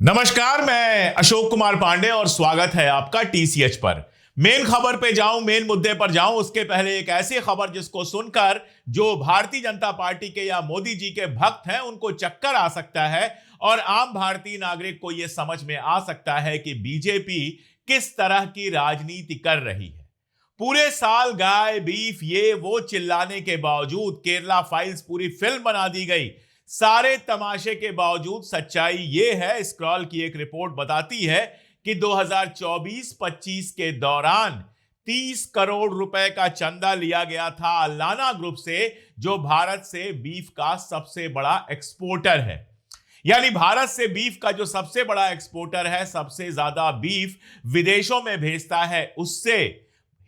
नमस्कार, मैं अशोक कुमार पांडे और स्वागत है आपका टीसीएच पर। मेन खबर पे जाऊं, मेन मुद्दे पर जाऊं उसके पहले एक ऐसी खबर जिसको सुनकर जो भारतीय जनता पार्टी के या मोदी जी के भक्त हैं उनको चक्कर आ सकता है और आम भारतीय नागरिक को यह समझ में आ सकता है कि बीजेपी किस तरह की राजनीति कर रही है। पूरे साल गाय बीफ ये वो चिल्लाने के बावजूद केरला फाइल्स पूरी फिल्म बना दी गई। सारे तमाशे के बावजूद सच्चाई यह है, स्क्रॉल की एक रिपोर्ट बताती है कि 2024-25 के दौरान 30 करोड़ रुपए का चंदा लिया गया था अल्लाना ग्रुप से, जो भारत से बीफ का सबसे बड़ा एक्सपोर्टर है। यानी भारत से बीफ का जो सबसे बड़ा एक्सपोर्टर है, सबसे ज्यादा बीफ विदेशों में भेजता है, उससे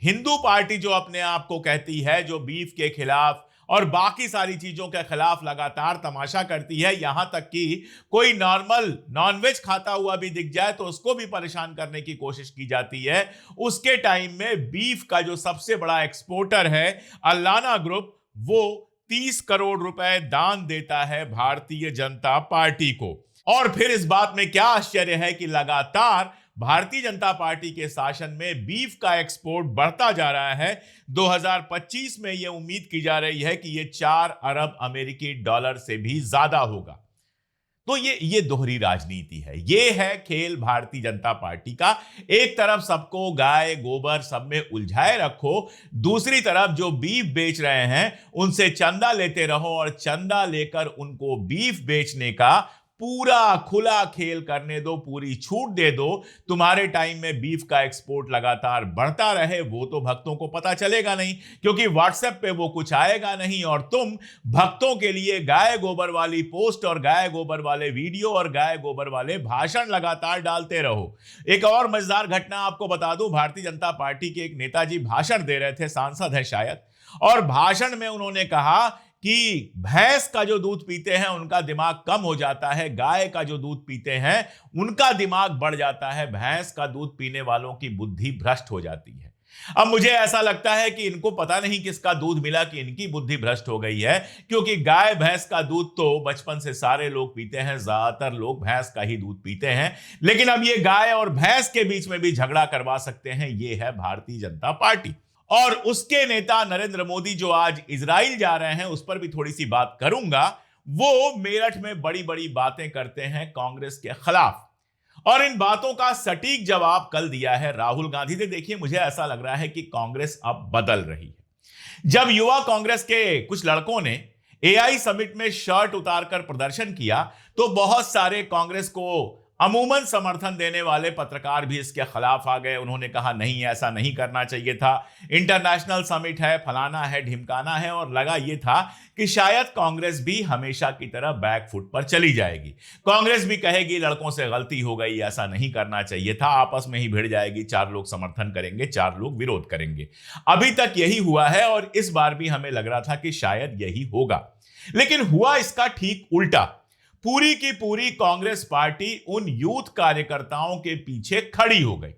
हिंदू पार्टी जो अपने आप को कहती है, जो बीफ के खिलाफ और बाकी सारी चीजों के खिलाफ लगातार तमाशा करती है, यहां तक कि कोई नॉर्मल नॉनवेज खाता हुआ भी दिख जाए तो उसको भी परेशान करने की कोशिश की जाती है। उसके टाइम में बीफ का जो सबसे बड़ा एक्सपोर्टर है अल्लाना ग्रुप, वो 30 करोड़ रुपए दान देता है भारतीय जनता पार्टी को। और फिर इस बात में क्या आश्चर्य है कि लगातार भारतीय जनता पार्टी के शासन में बीफ का एक्सपोर्ट बढ़ता जा रहा है। 2025 में यह उम्मीद की जा रही है कि यह 4 अरब अमेरिकी डॉलर से भी ज्यादा होगा। तो ये दोहरी राजनीति है, ये है खेल भारतीय जनता पार्टी का। एक तरफ सबको गाय गोबर सब में उलझाए रखो, दूसरी तरफ जो बीफ बेच रहे हैं उनसे चंदा लेते रहो और चंदा लेकर उनको बीफ बेचने का पूरा खुला खेल करने दो, पूरी छूट दे दो। तुम्हारे टाइम में बीफ का एक्सपोर्ट लगातार बढ़ता रहे, वो तो भक्तों को पता चलेगा नहीं, क्योंकि व्हाट्सएप पे वो कुछ आएगा नहीं और तुम भक्तों के लिए गाय गोबर वाली पोस्ट और गाय गोबर वाले वीडियो और गाय गोबर वाले भाषण लगातार डालते रहो। एक और मजेदार घटना आपको बता दूं, भारतीय जनता पार्टी के एक नेताजी भाषण दे रहे थे, सांसद है शायद, और भाषण में उन्होंने कहा कि भैंस का जो दूध पीते हैं उनका दिमाग कम हो जाता है, गाय का जो दूध पीते हैं उनका दिमाग बढ़ जाता है, भैंस का दूध पीने वालों की बुद्धि भ्रष्ट हो जाती है। अब मुझे ऐसा लगता है कि इनको पता नहीं किसका दूध मिला कि इनकी बुद्धि भ्रष्ट हो गई है, क्योंकि गाय भैंस का दूध तो बचपन से सारे लोग पीते हैं, ज्यादातर लोग भैंस का ही दूध पीते हैं। लेकिन अब ये गाय और भैंस के बीच में भी झगड़ा करवा सकते हैं, ये है भारतीय जनता पार्टी। और उसके नेता नरेंद्र मोदी जो आज इजराइल जा रहे हैं, उस पर भी थोड़ी सी बात करूंगा। वो मेरठ में बड़ी बड़ी बातें करते हैं कांग्रेस के खिलाफ, और इन बातों का सटीक जवाब कल दिया है राहुल गांधी ने। देखिए, मुझे ऐसा लग रहा है कि कांग्रेस अब बदल रही है। जब युवा कांग्रेस के कुछ लड़कों ने एआई समिट में शर्ट उतारकर प्रदर्शन किया तो बहुत सारे कांग्रेस को अमूमन समर्थन देने वाले पत्रकार भी इसके खिलाफ आ गए। उन्होंने कहा नहीं, ऐसा नहीं करना चाहिए था, इंटरनेशनल समिट है, फलाना है, ढिमकाना है, और लगा यह था कि शायद कांग्रेस भी हमेशा की तरह बैक फुट पर चली जाएगी। कांग्रेस भी कहेगी लड़कों से गलती हो गई, ऐसा नहीं करना चाहिए था, आपस में ही भिड़ जाएगी, 4 लोग समर्थन करेंगे, 4 लोग विरोध करेंगे। अभी तक यही हुआ है और इस बार भी हमें लग रहा था कि शायद यही होगा, लेकिन हुआ इसका ठीक उल्टा। पूरी की पूरी कांग्रेस पार्टी उन यूथ कार्यकर्ताओं के पीछे खड़ी हो गई।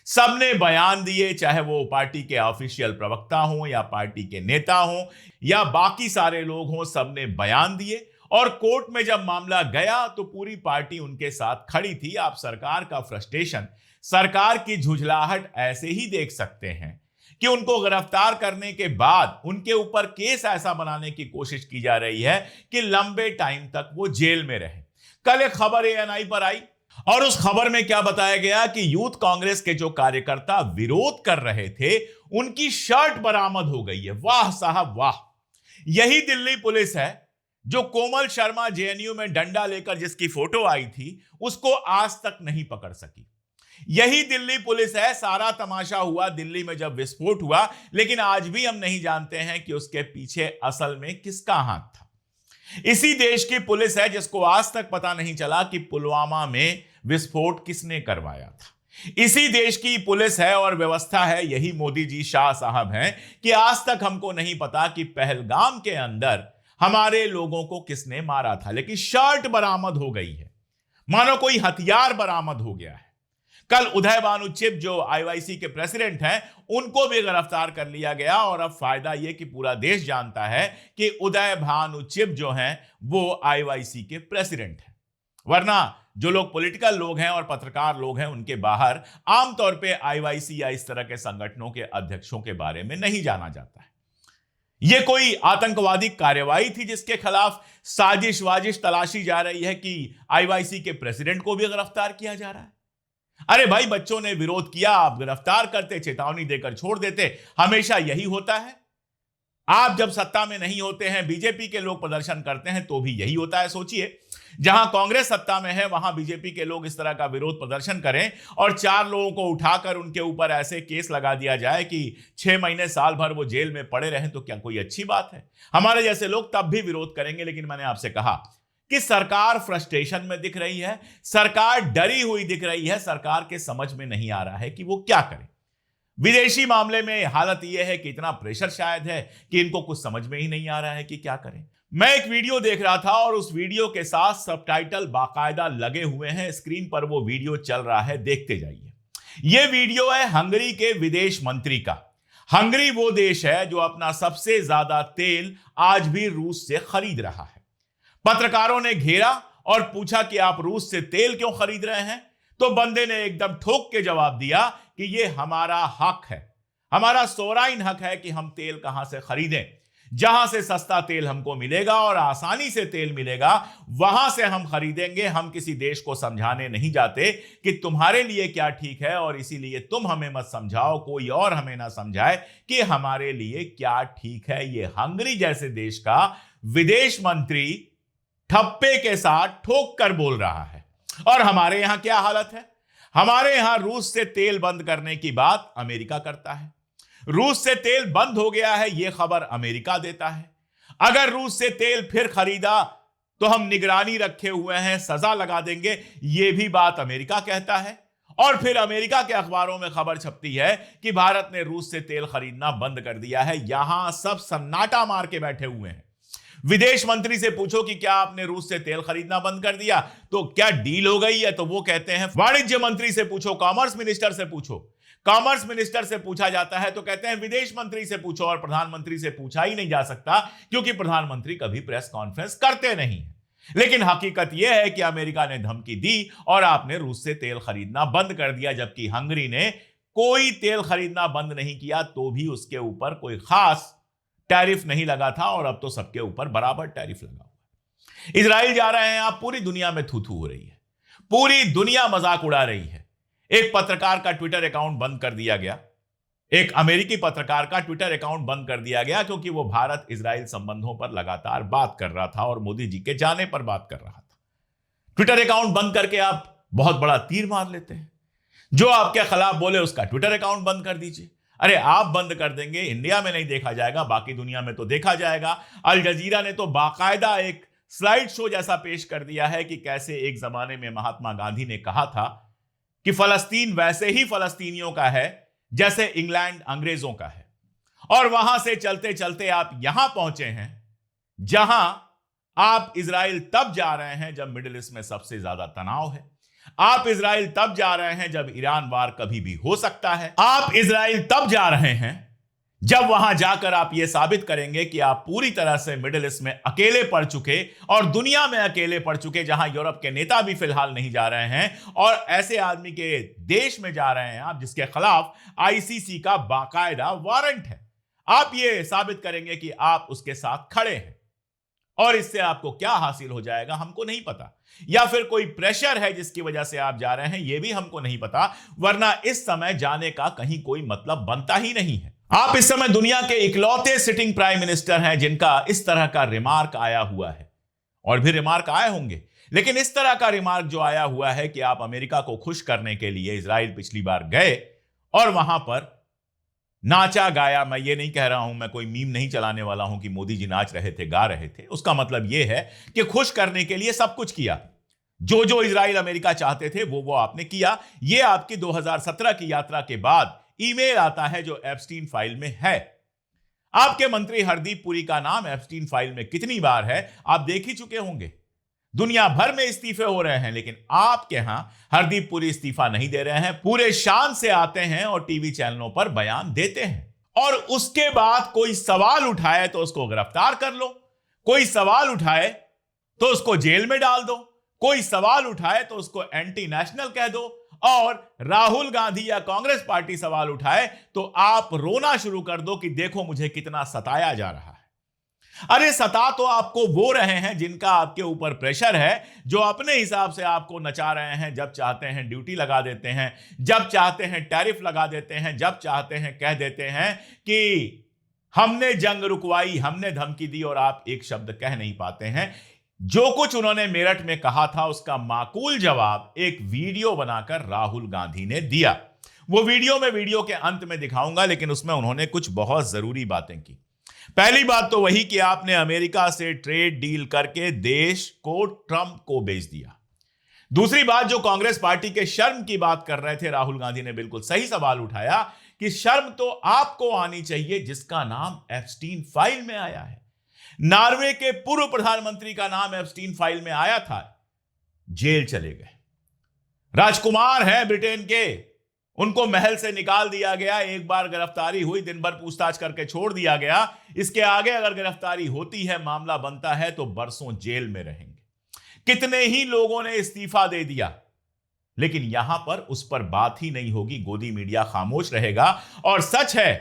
सबने बयान दिए, चाहे वो पार्टी के ऑफिशियल प्रवक्ता हों या पार्टी के नेता हों या बाकी सारे लोग हों, सबने बयान दिए। और कोर्ट में जब मामला गया तो पूरी पार्टी उनके साथ खड़ी थी। आप सरकार का फ्रस्ट्रेशन, सरकार की झुंझलाहट ऐसे ही देख सकते हैं कि उनको गिरफ्तार करने के बाद उनके ऊपर केस ऐसा बनाने की कोशिश की जा रही है कि लंबे टाइम तक वो जेल में रहे। कल एक खबर एएनआई पर आई और उस खबर में क्या बताया गया कि यूथ कांग्रेस के जो कार्यकर्ता विरोध कर रहे थे उनकी शर्ट बरामद हो गई है। वाह साहब वाह! यही दिल्ली पुलिस है जो कोमल शर्मा जेएनयू में डंडा लेकर जिसकी फोटो आई थी उसको आज तक नहीं पकड़ सकी। यही दिल्ली पुलिस है, सारा तमाशा हुआ दिल्ली में जब विस्फोट हुआ, लेकिन आज भी हम नहीं जानते हैं कि उसके पीछे असल में किसका हाथ था। इसी देश की पुलिस है जिसको आज तक पता नहीं चला कि पुलवामा में विस्फोट किसने करवाया था। इसी देश की पुलिस है और व्यवस्था है, यही मोदी जी शाह साहब हैं, कि आज तक हमको नहीं पता कि पहलगाम के अंदर हमारे लोगों को किसने मारा था, लेकिन शर्ट बरामद हो गई है, मानो कोई हथियार बरामद हो गया है। कल उदय भानु चिब जो आईओआईसी के प्रेसिडेंट हैं उनको भी गिरफ्तार कर लिया गया, और अब फायदा यह कि पूरा देश जानता है कि उदय भानु चिब जो हैं वो आईओआईसी के प्रेसिडेंट हैं, वरना जो लोग पॉलिटिकल लोग हैं और पत्रकार लोग हैं, उनके बाहर आमतौर पे आईवाईसी या इस तरह के संगठनों के अध्यक्षों के बारे में नहीं जाना जाता है। यह कोई आतंकवादी कार्रवाई थी जिसके खिलाफ साजिश वाजिश तलाशी जा रही है कि आईवाईसी के प्रेसिडेंट को भी गिरफ्तार किया जा रहा है? अरे भाई, बच्चों ने विरोध किया, आप गिरफ्तार करते, चेतावनी देकर छोड़ देते। हमेशा यही होता है। आप जब सत्ता में नहीं होते हैं, बीजेपी के लोग प्रदर्शन करते हैं तो भी यही होता है। सोचिए, जहां कांग्रेस सत्ता में है वहां बीजेपी के लोग इस तरह का विरोध प्रदर्शन करें और 4 लोगों को उठाकर उनके ऊपर ऐसे केस लगा दिया जाए कि 6 महीने साल भर वो जेल में पड़े रहें, तो क्या कोई अच्छी बात है? हमारे जैसे लोग तब भी विरोध करेंगे। लेकिन मैंने आपसे कहा कि सरकार फ्रस्ट्रेशन में दिख रही है, सरकार डरी हुई दिख रही है, सरकार के समझ में नहीं आ रहा है कि वो क्या करे। विदेशी मामले में हालत यह है कि इतना प्रेशर शायद है कि इनको कुछ समझ में ही नहीं आ रहा है कि क्या करें। मैं एक वीडियो देख रहा था और उस वीडियो के साथ सबटाइटल बाकायदा लगे हुए हैं। स्क्रीन पर वो वीडियो चल रहा है, देखते जाइए। यह वीडियो है हंगरी के विदेश मंत्री का। हंगरी वो देश है जो अपना सबसे ज्यादा तेल आज भी रूस से खरीद रहा है। पत्रकारों ने घेरा और पूछा कि आप रूस से तेल क्यों खरीद रहे हैं? तो बंदे ने एकदम ठोक के जवाब दिया कि यह हमारा हक है, हमारा सोवराइन हक है कि हम तेल कहां से खरीदें। जहां से सस्ता तेल हमको मिलेगा और आसानी से तेल मिलेगा, वहां से हम खरीदेंगे। हम किसी देश को समझाने नहीं जाते कि तुम्हारे लिए क्या ठीक है और इसीलिए तुम हमें मत समझाओ, कोई और हमें ना समझाए कि हमारे लिए क्या ठीक है। यह हंगरी जैसे देश का विदेश मंत्री ठप्पे के साथ ठोक कर बोल रहा है। और हमारे यहां क्या हालत है? हमारे यहां रूस से तेल बंद करने की बात अमेरिका करता है। रूस से तेल बंद हो गया है, यह खबर अमेरिका देता है। अगर रूस से तेल फिर खरीदा तो हम निगरानी रखे हुए हैं, सजा लगा देंगे, यह भी बात अमेरिका कहता है। और फिर अमेरिका के अखबारों में खबर छपती है कि भारत ने रूस से तेल खरीदना बंद कर दिया है। यहां सब सन्नाटा मार के बैठे हुए हैं। विदेश मंत्री से पूछो कि क्या आपने रूस से तेल खरीदना बंद कर दिया, तो क्या डील हो गई है? तो वो कहते हैं। वाणिज्य मंत्री से पूछो, कॉमर्स मिनिस्टर से पूछो, कॉमर्स मिनिस्टर से पूछा जाता है तो कहते हैं विदेश मंत्री से पूछो। और प्रधानमंत्री से पूछा ही नहीं जा सकता क्योंकि प्रधानमंत्री कभी प्रेस कॉन्फ्रेंस करते नहीं है। लेकिन हकीकत यह है कि अमेरिका ने धमकी दी और आपने रूस से तेल खरीदना बंद कर दिया, जबकि हंगरी ने कोई तेल खरीदना बंद नहीं किया, तो भी उसके ऊपर कोई खास टैरिफ नहीं लगा था और अब तो सबके ऊपर बराबर टैरिफ लगा हुआ। इजराइल जा रहे हैं आप, पूरी दुनिया में थू थू हो रही है, पूरी दुनिया मजाक उड़ा रही है। एक पत्रकार का ट्विटर अकाउंट बंद कर दिया गया, एक अमेरिकी पत्रकार का ट्विटर अकाउंट बंद कर दिया गया क्योंकि वो भारत इजराइल संबंधों पर लगातार बात कर रहा था और मोदी जी के जाने पर बात कर रहा था। ट्विटर अकाउंट बंद करके आप बहुत बड़ा तीर मार लेते हैं। जो आपके खिलाफ बोले उसका ट्विटर अकाउंट बंद कर दीजिए। अरे आप बंद कर देंगे, इंडिया में नहीं देखा जाएगा, बाकी दुनिया में तो देखा जाएगा। अल जजीरा ने तो बाकायदा एक स्लाइड शो जैसा पेश कर दिया है कि कैसे एक जमाने में महात्मा गांधी ने कहा था कि फलस्तीन वैसे ही फलस्तीनियों का है जैसे इंग्लैंड अंग्रेजों का है। और वहां से चलते चलते आप यहां पहुंचे हैं जहां आप इजराइल तब जा रहे हैं जब मिडिल ईस्ट में सबसे ज्यादा तनाव है। आप इजराइल तब जा रहे हैं जब ईरान वार कभी भी हो सकता है। आप इजराइल तब जा रहे हैं जब वहां जाकर आप यह साबित करेंगे कि आप पूरी तरह से मिडिल ईस्ट में अकेले पड़ चुके और दुनिया में अकेले पड़ चुके, जहां यूरोप के नेता भी फिलहाल नहीं जा रहे हैं और ऐसे आदमी के देश में जा रहे हैं आप जिसके खिलाफ आईसीसी का बाकायदा वारंट है। आप यह साबित करेंगे कि आप उसके साथ खड़े हैं और इससे आपको क्या हासिल हो जाएगा हमको नहीं पता, या फिर कोई प्रेशर है जिसकी वजह से आप जा रहे हैं यह भी हमको नहीं पता, वरना इस समय जाने का कहीं कोई मतलब बनता ही नहीं है। आप इस समय दुनिया के इकलौते सिटिंग प्राइम मिनिस्टर हैं जिनका इस तरह का रिमार्क आया हुआ है, और भी रिमार्क आए होंगे, लेकिन इस तरह का रिमार्क जो आया हुआ है कि आप अमेरिका को खुश करने के लिए इजराइल पिछली बार गए और वहां पर नाचा गाया। मैं ये नहीं कह रहा हूं, मैं कोई मीम नहीं चलाने वाला हूं कि मोदी जी नाच रहे थे, गा रहे थे। उसका मतलब यह है कि खुश करने के लिए सब कुछ किया, जो जो इजराइल अमेरिका चाहते थे वो आपने किया। यह आपकी 2017 की यात्रा के बाद ईमेल आता है जो एप्स्टीन फाइल में है। आपके मंत्री हरदीप पुरी का नाम एप्स्टीन फाइल में कितनी बार है आप देख ही चुके होंगे। दुनिया भर में इस्तीफे हो रहे हैं, लेकिन आपके यहां हरदीप पुरी इस्तीफा नहीं दे रहे हैं, पूरे शान से आते हैं और टीवी चैनलों पर बयान देते हैं। और उसके बाद कोई सवाल उठाए तो उसको गिरफ्तार कर लो, कोई सवाल उठाए तो उसको जेल में डाल दो, कोई सवाल उठाए तो उसको एंटी नेशनल कह दो, और राहुल गांधी या कांग्रेस पार्टी सवाल उठाए तो आप रोना शुरू कर दो कि देखो मुझे कितना सताया जा रहा है। अरे सता तो आपको वो रहे हैं जिनका आपके ऊपर प्रेशर है, जो अपने हिसाब से आपको नचा रहे हैं। जब चाहते हैं ड्यूटी लगा देते हैं, जब चाहते हैं टैरिफ लगा देते हैं, जब चाहते हैं कह देते हैं कि हमने जंग रुकवाई, हमने धमकी दी, और आप एक शब्द कह नहीं पाते हैं। जो कुछ उन्होंने मेरठ में कहा था उसका माकूल जवाब एक वीडियो बनाकर राहुल गांधी ने दिया। वो वीडियो मैं वीडियो के अंत में दिखाऊंगा, लेकिन उसमें उन्होंने कुछ बहुत जरूरी बातें की। पहली बात तो वही कि आपने अमेरिका से ट्रेड डील करके देश को ट्रंप को बेच दिया। दूसरी बात, जो कांग्रेस पार्टी के शर्म की बात कर रहे थे, राहुल गांधी ने बिल्कुल सही सवाल उठाया कि शर्म तो आपको आनी चाहिए जिसका नाम एप्स्टीन फाइल में आया है। नॉर्वे के पूर्व प्रधानमंत्री का नाम एप्स्टीन फाइल में आया था, जेल चले गए। राजकुमार हैं ब्रिटेन के, उनको महल से निकाल दिया गया। एक बार गिरफ्तारी हुई, दिन भर पूछताछ करके छोड़ दिया गया। इसके आगे अगर गिरफ्तारी होती है, मामला बनता है, तो बरसों जेल में रहेंगे। कितने ही लोगों ने इस्तीफा दे दिया, लेकिन यहां पर उस पर बात ही नहीं होगी। गोदी मीडिया खामोश रहेगा। और सच है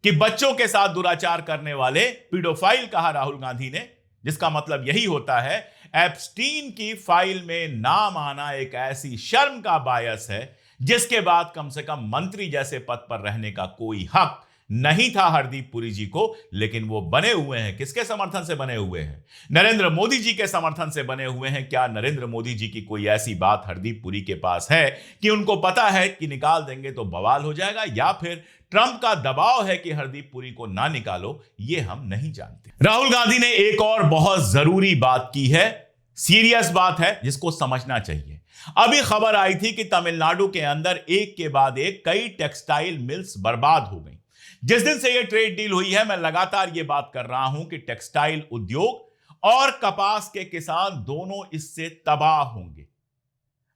कि बच्चों के साथ दुराचार करने वाले पीडोफाइल कहा राहुल गांधी ने, जिसका मतलब यही होता है एप्स्टीन की फाइल में नाम आना एक ऐसी शर्म का बायस है जिसके बाद कम से कम मंत्री जैसे पद पर रहने का कोई हक नहीं था हरदीप पुरी जी को। लेकिन वो बने हुए हैं, किसके समर्थन से बने हुए हैं? नरेंद्र मोदी जी के समर्थन से बने हुए हैं। क्या नरेंद्र मोदी जी की कोई ऐसी बात हरदीप पुरी के पास है कि उनको पता है कि निकाल देंगे तो बवाल हो जाएगा, या फिर ट्रंप का दबाव है कि हरदीप पुरी को ना निकालो? ये हम नहीं जानते। राहुल गांधी ने एक और बहुत जरूरी बात की है, सीरियस बात है जिसको समझना चाहिए। अभी खबर आई थी कि तमिलनाडु के अंदर एक के बाद एक कई टेक्सटाइल मिल्स बर्बाद हो गई। जिस दिन से यह ट्रेड डील हुई है, मैं लगातार यह बात कर रहा हूं कि टेक्सटाइल उद्योग और कपास के किसान दोनों इससे तबाह होंगे।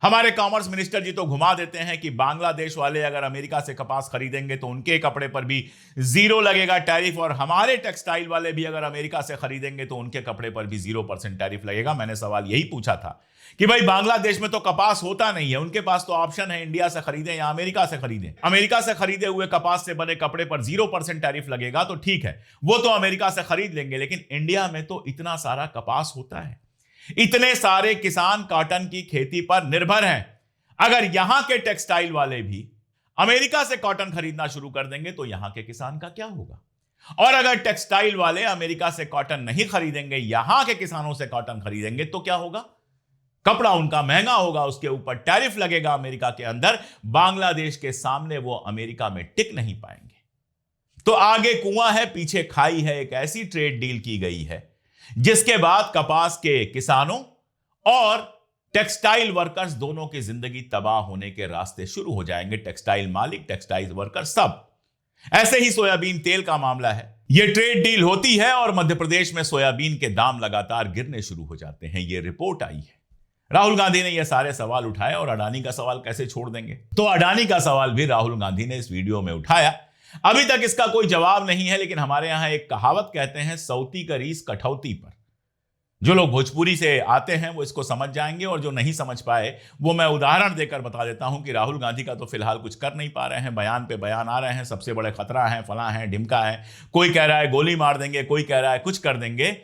हमारे कॉमर्स मिनिस्टर जी तो घुमा देते हैं कि बांग्लादेश वाले अगर अमेरिका से कपास खरीदेंगे तो उनके कपड़े पर भी 0 लगेगा टैरिफ, और हमारे टेक्सटाइल वाले भी अगर अमेरिका से खरीदेंगे तो उनके कपड़े पर भी 0% टैरिफ लगेगा। मैंने सवाल यही पूछा था कि भाई बांग्लादेश में तो कपास होता नहीं है, उनके पास तो ऑप्शन है इंडिया से खरीदें या अमेरिका से खरीदें। अमेरिका से खरीदे हुए कपास से बने कपड़े पर 0% टैरिफ लगेगा तो ठीक है, वो तो अमेरिका से खरीद लेंगे। लेकिन इंडिया में तो इतना सारा कपास होता है, इतने सारे किसान कॉटन की खेती पर निर्भर हैं। अगर यहां के टेक्सटाइल वाले भी अमेरिका से कॉटन खरीदना शुरू कर देंगे तो यहां के किसान का क्या होगा? और अगर टेक्सटाइल वाले अमेरिका से कॉटन नहीं खरीदेंगे, यहां के किसानों से कॉटन खरीदेंगे तो क्या होगा? कपड़ा उनका महंगा होगा, उसके ऊपर टैरिफ लगेगा अमेरिका के अंदर। बांग्लादेश के सामने वो अमेरिका में टिक नहीं पाएंगे। तो आगे कुआं है पीछे खाई है। एक ऐसी ट्रेड डील की गई है जिसके बाद कपास के किसानों और टेक्सटाइल वर्कर्स दोनों की जिंदगी तबाह होने के रास्ते शुरू हो जाएंगे। टेक्सटाइल मालिक, टेक्सटाइल वर्कर, सब। ऐसे ही सोयाबीन तेल का मामला है। यह ट्रेड डील होती है और मध्य प्रदेश में सोयाबीन के दाम लगातार गिरने शुरू हो जाते हैं। यह रिपोर्ट आई है। राहुल गांधी ने यह सारे सवाल उठाए और अडानी का सवाल कैसे छोड़ देंगे? तो अडानी का सवाल भी राहुल गांधी ने इस वीडियो में उठाया। अभी तक इसका कोई जवाब नहीं है, लेकिन हमारे यहां एक कहावत कहते हैं, सौती का रीस कठौती पर। जो लोग भोजपुरी से आते हैं वो इसको समझ जाएंगे, और जो नहीं समझ पाए वो मैं उदाहरण देकर बता देता हूं कि राहुल गांधी का तो फिलहाल कुछ कर नहीं पा रहे हैं, बयान पे बयान आ रहे हैं, सबसे बड़े खतरा है, फला है, ढिमका है। कोई कह रहा है गोली मार देंगे, कोई कह रहा है कुछ कर देंगे।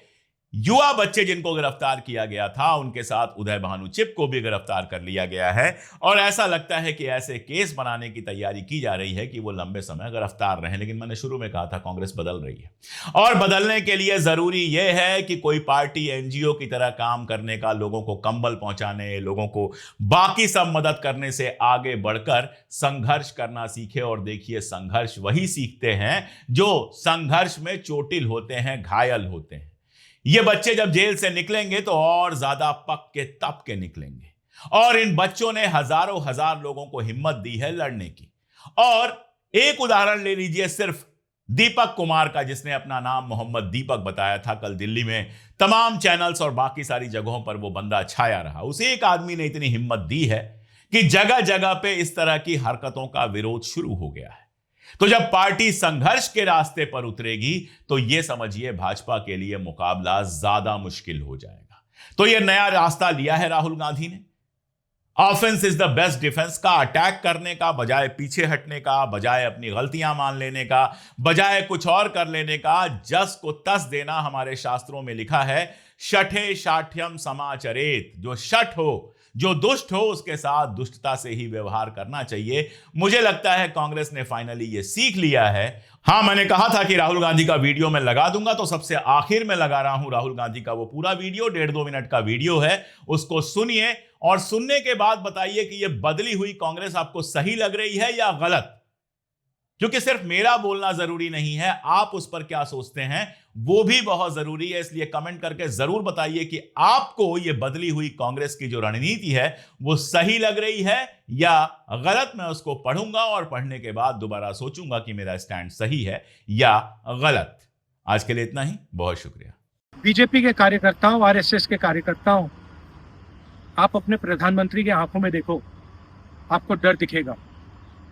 युवा बच्चे जिनको गिरफ्तार किया गया था, उनके साथ उदय भानु चिप को भी गिरफ्तार कर लिया गया है, और ऐसा लगता है कि ऐसे केस बनाने की तैयारी की जा रही है कि वो लंबे समय गिरफ्तार रहे। लेकिन मैंने शुरू में कहा था कांग्रेस बदल रही है, और बदलने के लिए जरूरी यह है कि कोई पार्टी एनजीओ की तरह काम करने का, लोगों को कंबल पहुंचाने, लोगों को बाकी सब मदद करने से आगे बढ़कर संघर्ष करना सीखे। और देखिए, संघर्ष वही सीखते हैं जो संघर्ष में चोटिल होते हैं, घायल होते हैं। ये बच्चे जब जेल से निकलेंगे तो और ज्यादा पक के तप के निकलेंगे, और इन बच्चों ने हजारों हजार लोगों को हिम्मत दी है लड़ने की। और एक उदाहरण ले लीजिए सिर्फ दीपक कुमार का, जिसने अपना नाम मोहम्मद दीपक बताया था। कल दिल्ली में तमाम चैनल्स और बाकी सारी जगहों पर वो बंदा छाया रहा। उसे एक आदमी ने इतनी हिम्मत दी है कि जगह जगह पे इस तरह की हरकतों का विरोध शुरू हो गया है। तो जब पार्टी संघर्ष के रास्ते पर उतरेगी तो यह समझिए भाजपा के लिए मुकाबला ज्यादा मुश्किल हो जाएगा। तो यह नया रास्ता लिया है राहुल गांधी ने। Offence is the best defence का, अटैक करने का बजाय पीछे हटने का, बजाय अपनी गलतियां मान लेने का, बजाय कुछ और कर लेने का, जस को तस देना। हमारे शास्त्रों में लिखा है शठे शाठ्यम समाचरेत, जो शठ हो, जो दुष्ट हो, उसके साथ दुष्टता से ही व्यवहार करना चाहिए। मुझे लगता है कांग्रेस ने फाइनली यह सीख लिया है। हां, मैंने कहा था कि राहुल गांधी का वीडियो मैं लगा दूंगा, तो सबसे आखिर में लगा रहा हूं राहुल गांधी का वो पूरा वीडियो, 1.5-2 मिनट का वीडियो है। उसको सुनिए और सुनने के बाद बताइए कि यह बदली हुई कांग्रेस आपको सही लग रही है या गलत। क्योंकि सिर्फ मेरा बोलना जरूरी नहीं है, आप उस पर क्या सोचते हैं वो भी बहुत जरूरी है। इसलिए कमेंट करके जरूर बताइए कि आपको यह बदली हुई कांग्रेस की जो रणनीति है वो सही लग रही है या गलत। मैं उसको पढ़ूंगा और पढ़ने के बाद दोबारा सोचूंगा कि मेरा स्टैंड सही है या गलत। आज के लिए इतना ही, बहुत शुक्रिया। बीजेपी के कार्यकर्ताओं, आरएसएस के कार्यकर्ताओं, आप अपने प्रधानमंत्री की आंखों में देखो, आपको डर दिखेगा।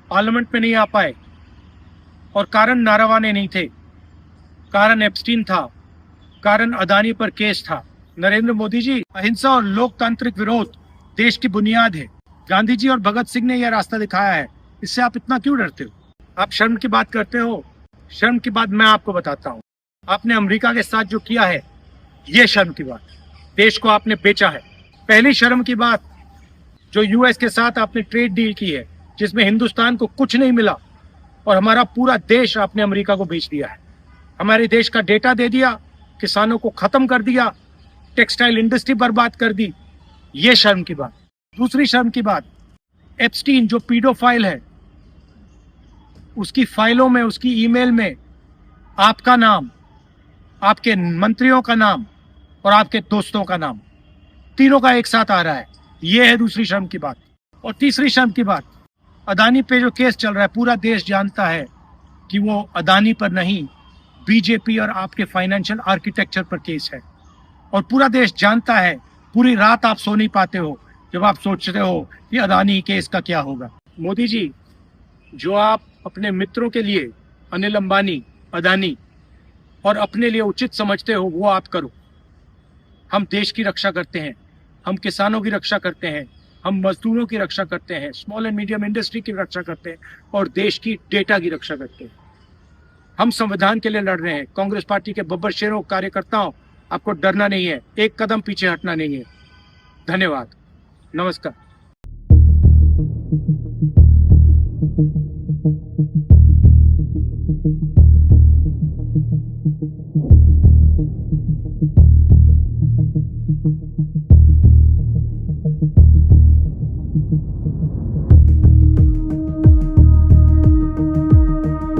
पार्लियामेंट में नहीं आ पाए और कारण नारावाने नहीं थे, कारण एप्स्टीन था, कारण अदानी पर केस था। नरेंद्र मोदी जी, अहिंसा और लोकतांत्रिक विरोध देश की बुनियाद है। गांधी जी और भगत सिंह ने यह रास्ता दिखाया है, इससे आप इतना क्यों डरते हो? आप शर्म की बात करते हो। शर्म की बात मैं आपको बताता हूँ। आपने अमेरिका के साथ जो किया है, ये शर्म की बात। देश को आपने बेचा है। पहली शर्म की बात, जो यूएस के साथ आपने ट्रेड डील की है, जिसमें हिंदुस्तान को कुछ नहीं मिला और हमारा पूरा देश आपने अमेरिका को बेच दिया है। हमारे देश का डेटा दे दिया, किसानों को खत्म कर दिया, टेक्सटाइल इंडस्ट्री बर्बाद कर दी। ये शर्म की बात। दूसरी शर्म की बात, एप्स्टीन जो पीडोफाइल है, उसकी फाइलों में, उसकी ईमेल में आपका नाम, आपके मंत्रियों का नाम और आपके दोस्तों का नाम, तीनों का एक साथ आ रहा है। यह है दूसरी शर्म की बात। और तीसरी शर्म की बात, अदानी पे जो केस चल रहा है, पूरा देश जानता है कि वो अदानी पर नहीं, बीजेपी और आपके फाइनेंशियल आर्किटेक्चर पर केस है। और पूरा देश जानता है, पूरी रात आप सो नहीं पाते हो जब आप सोचते हो कि अदानी केस का क्या होगा। मोदी जी, जो आप अपने मित्रों के लिए, अनिल अंबानी, अदानी, और अपने लिए उचित समझते हो वो आप करो। हम देश की रक्षा करते हैं, हम किसानों की रक्षा करते हैं, हम मजदूरों की रक्षा करते हैं, स्मॉल एंड मीडियम इंडस्ट्री की रक्षा करते हैं और देश की डेटा की रक्षा करते हैं। हम संविधान के लिए लड़ रहे हैं। कांग्रेस पार्टी के बब्बर शेरों, कार्यकर्ताओं, आपको डरना नहीं है, एक कदम पीछे हटना नहीं है। धन्यवाद, नमस्कार।